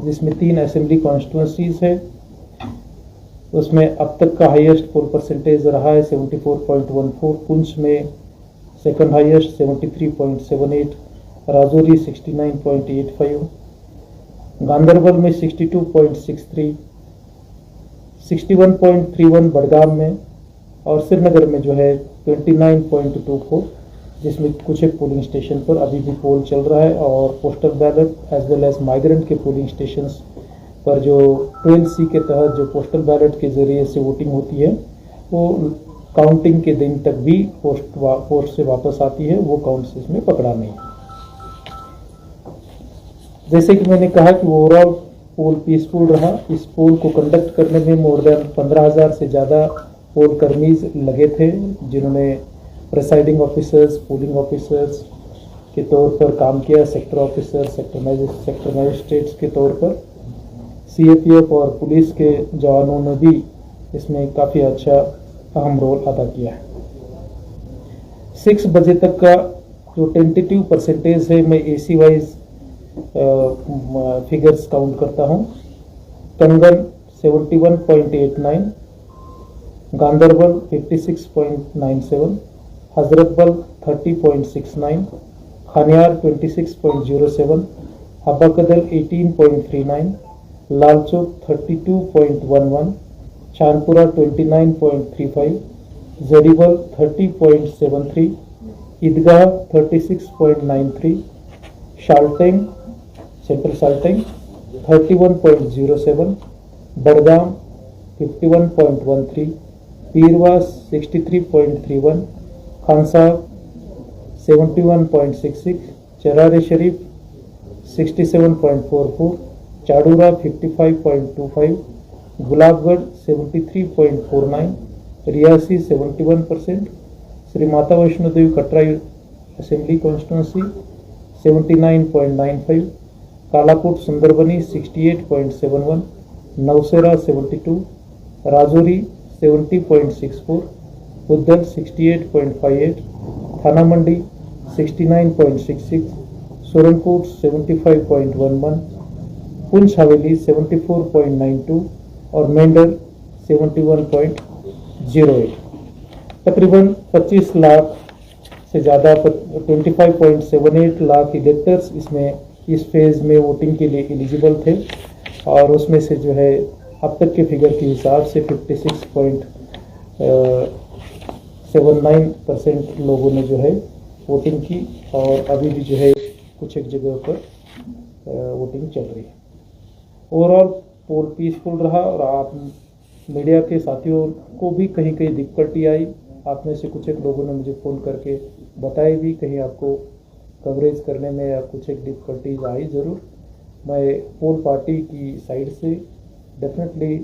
जिसमें 3 assembly constituencies है। उसमें अब तक का हाईएस्ट पोल परसेंटेज रहा है 74.14, पुंछ में सेकंड हाईएस्ट 73.78, राजौरी 69.85, गांधरबल में 62.63, 61.31 बडगाम में, और श्रीनगर में जो है 29.24, जिसमें कुछ एक पोलिंग स्टेशन पर अभी भी पोल चल रहा है। और postal ballot as well as migrant के पोलिंग स्टेशंस पर जो 12C के तहत जो पोस्टल बैलेट के जरिए से वोटिंग होती है, वो काउंटिंग के दिन तक भी पोस्ट से वापस आती है, वो काउंट्स इसमें पकड़ा नहीं। जैसे कि मैंने कहा कि ओवरऑल पोल पीसफुल रहा। इस पोल को कंडक्ट करने में मोर देन 15,000 से ज़्यादा पोल कर्मीज लगे थे, जिन्होंने प्रिसाइडिंग ऑफिसर्स, पोलिंग ऑफिसर्स के तौर पर काम किया, सेक्टर ऑफिसर, सेक्टर मजिस्ट्रेट्स के तौर पर। CAPF और पुलिस के जवानों ने भी इसमें काफ़ी अच्छा अहम रोल अदा किया है। 6 बजे तक का जो टेंटेटिव परसेंटेज है, मैं AC वाइज फिगर्स काउंट करता हूँ। कंगन 71.89, गांधरबल 56.97, हजरतबल 30.69, खानियार 26.07, हब्बाकदल 18.39, लालचौक 32.11, चांदपुरा 29.35, जरीबल 30.73, ईदगाह 36.93, शाल्टेंग सेंट्रल शाल्टेंग 31.07, बडगाम 51.13, पीरवास 63.31, खानसाब 71.66, चरार शरीफ 67.44, चाडूरा 55.25, गुलाबगढ़ 73.49, रियासी 71%, श्री माता वैष्णो देवी कटरा असेंबली कॉन्स्टिट्यूंसी 79.95, कालाकोट सुंदरबनी 68.71, नवसेरा 72, राजौरी 70.64, उद्धर 68.58, थाना मंडी 69.66, सोरनकोट 75.11, पुंछ हवेली 74.92 और मेंढर 71.08। तकरीबन 25 लाख से ज़्यादा 25.78 लाख इलेक्टर्स इसमें इस फेज़ में वोटिंग के लिए एलिजिबल थे, और उसमें से जो है अब तक के फिगर के हिसाब से 56.79% लोगों ने जो है वोटिंग की, और अभी भी जो है कुछ एक जगह पर वोटिंग चल रही है। ओवरऑल पोल पीसफुल रहा, और आप मीडिया के साथियों को भी कहीं कहीं दिक्कत आई। आप में से कुछ एक लोगों ने मुझे फ़ोन करके बताए भी कहीं आपको कवरेज करने में या कुछ एक डिफ़िकल्टीज आई ज़रूर। मैं पोल पार्टी की साइड से डेफिनेटली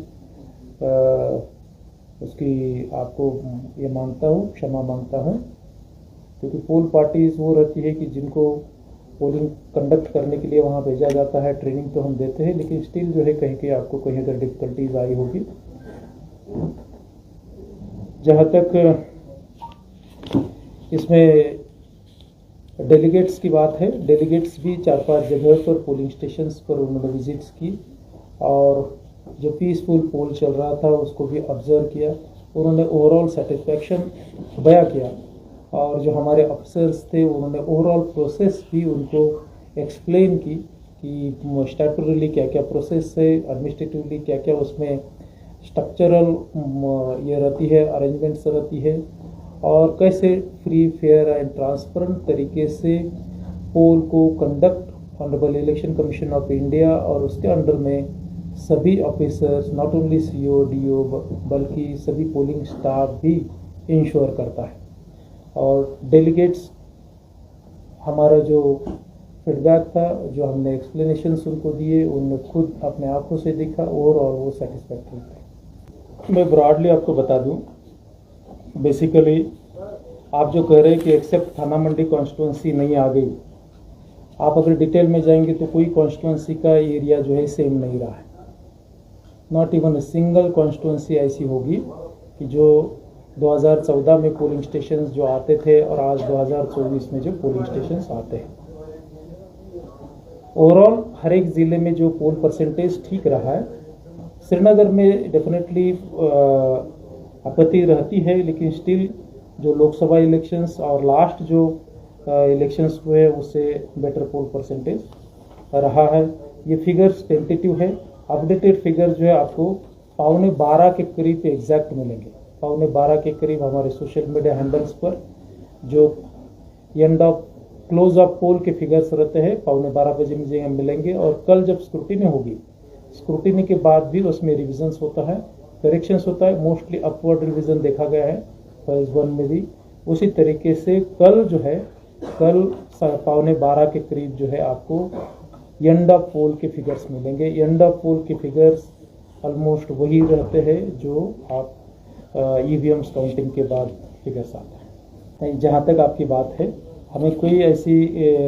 उसकी आपको ये मांगता हूँ, क्षमा मांगता हूँ, क्योंकि पोल पार्टीज वो रहती है कि जिनको पोलिंग कंडक्ट करने के लिए वहाँ भेजा जाता है, ट्रेनिंग तो हम देते हैं, लेकिन स्टिल जो है कहीं कहीं आपको कहीं अगर डिफ़िकल्टीज आई होगी। जहाँ तक इसमें डेलीगेट्स की बात है, डेलीगेट्स भी 4-5 जगह पर पोलिंग स्टेशंस पर उन्होंने विजिट्स की, और जो पीसफुल पोल चल रहा था उसको भी ऑब्जर्व किया। उन्होंने ओवरऑल सेटिस्फैक्शन बयां किया, और जो हमारे अफसर्स थे उन्होंने ओवरऑल प्रोसेस भी उनको एक्सप्लेन की कि स्टैट्यूटरीली क्या क्या प्रोसेस है, एडमिनिस्ट्रेटिवली क्या क्या उसमें स्ट्रक्चरल ये रहती है, अरेंजमेंट्स रहती है, और कैसे फ्री फेयर एंड ट्रांसपेरेंट तरीके से पोल को conduct honourable election commission of India और उसके अंडर में सभी officers, not only CO, DO बल्कि सभी पोलिंग स्टाफ भी इंश्योर करता है। और डेलीगेट्स हमारा जो फीडबैक था, जो हमने एक्सप्लेनेशंस उनको दिए, उन्होंने खुद अपने आंखों से देखा और वो सेटिस्फैक्टरी थे। मैं ब्रॉडली आपको बता दूं, बेसिकली आप जो कह रहे हैं कि एक्सेप्ट थाना मंडी कॉन्स्टिट्यूंसी नहीं आ गई, आप अगर डिटेल में जाएंगे तो कोई कॉन्स्टिट्यूंसी का एरिया जो है सेम नहीं रहा है। Not even a single constituency ऐसी होगी कि जो 2014 में पोलिंग स्टेशंस जो आते थे और आज 2024 में जो पोलिंग स्टेशंस आते हैं, ओवरऑल हर एक ज़िले में जो पोल परसेंटेज ठीक रहा है। श्रीनगर में डेफिनेटली आपत्ति रहती है, लेकिन स्टिल जो लोकसभा इलेक्शंस और लास्ट जो इलेक्शंस हुए उससे बेटर पोल परसेंटेज रहा है। ये फिगर्स टेंटेटिव है, अपडेटेड फिगर जो है आपको 11:15 के करीब एग्जैक्ट मिलेंगे। 11:15 के करीब हमारे सोशल मीडिया हैंडल्स पर जो एंड ऑफ क्लोज ऑफ पोल के फिगर्स रहते हैं 11:15 बजे मुझे मिलेंगे। और कल जब स्क्रूटिनी होगी, स्क्रूटिनी के बाद भी उसमें रिविजन्स होता है, करेक्शंस होता है, मोस्टली अपवर्ड रिविजन देखा गया है फेज 1 में भी। उसी तरीके से कल जो है, कल 11:15 के करीब जो है आपको एंड ऑफ पोल के फिगर्स मिलेंगे। एंड ऑफ पोल के फिगर्स ऑलमोस्ट वही रहते हैं जो आप ईवीएम्स काउंटिंग के बाद फिगर्स आते हैं। जहाँ तक आपकी बात है, हमें कोई ऐसी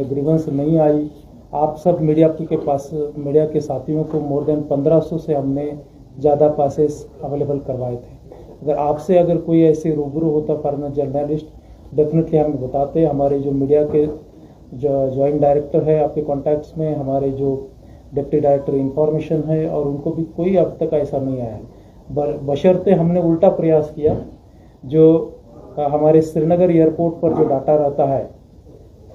ग्रीवेंस नहीं आई। आप सब मीडिया के पास, मीडिया के साथियों को मोर देन 1500 से हमने ज़्यादा पासेस अवेलेबल करवाए थे। अगर आपसे अगर कोई ऐसे रूबरू होता फॉरेनर जर्नलिस्ट, डेफिनेटली हमें बताते। हमारे जो मीडिया के जो जॉइंट डायरेक्टर है आपके कॉन्टैक्ट्स में, हमारे जो डिप्टी डायरेक्टर इंफॉर्मेशन है, और उनको भी कोई अब तक ऐसा नहीं आया है। बशर्ते हमने उल्टा प्रयास किया, जो हमारे श्रीनगर एयरपोर्ट पर जो डाटा रहता है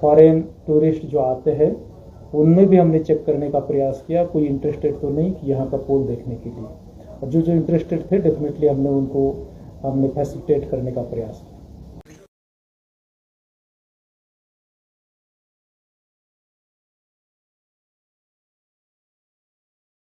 फॉरेन टूरिस्ट जो आते हैं, उनमें भी हमने चेक करने का प्रयास किया। कोई इंटरेस्टेड तो नहीं कि यहाँ का पोल देखने के लिए, और जो इंटरेस्टेड थे डेफिनेटली हमने उनको फैसिलिटेट करने का प्रयास किया।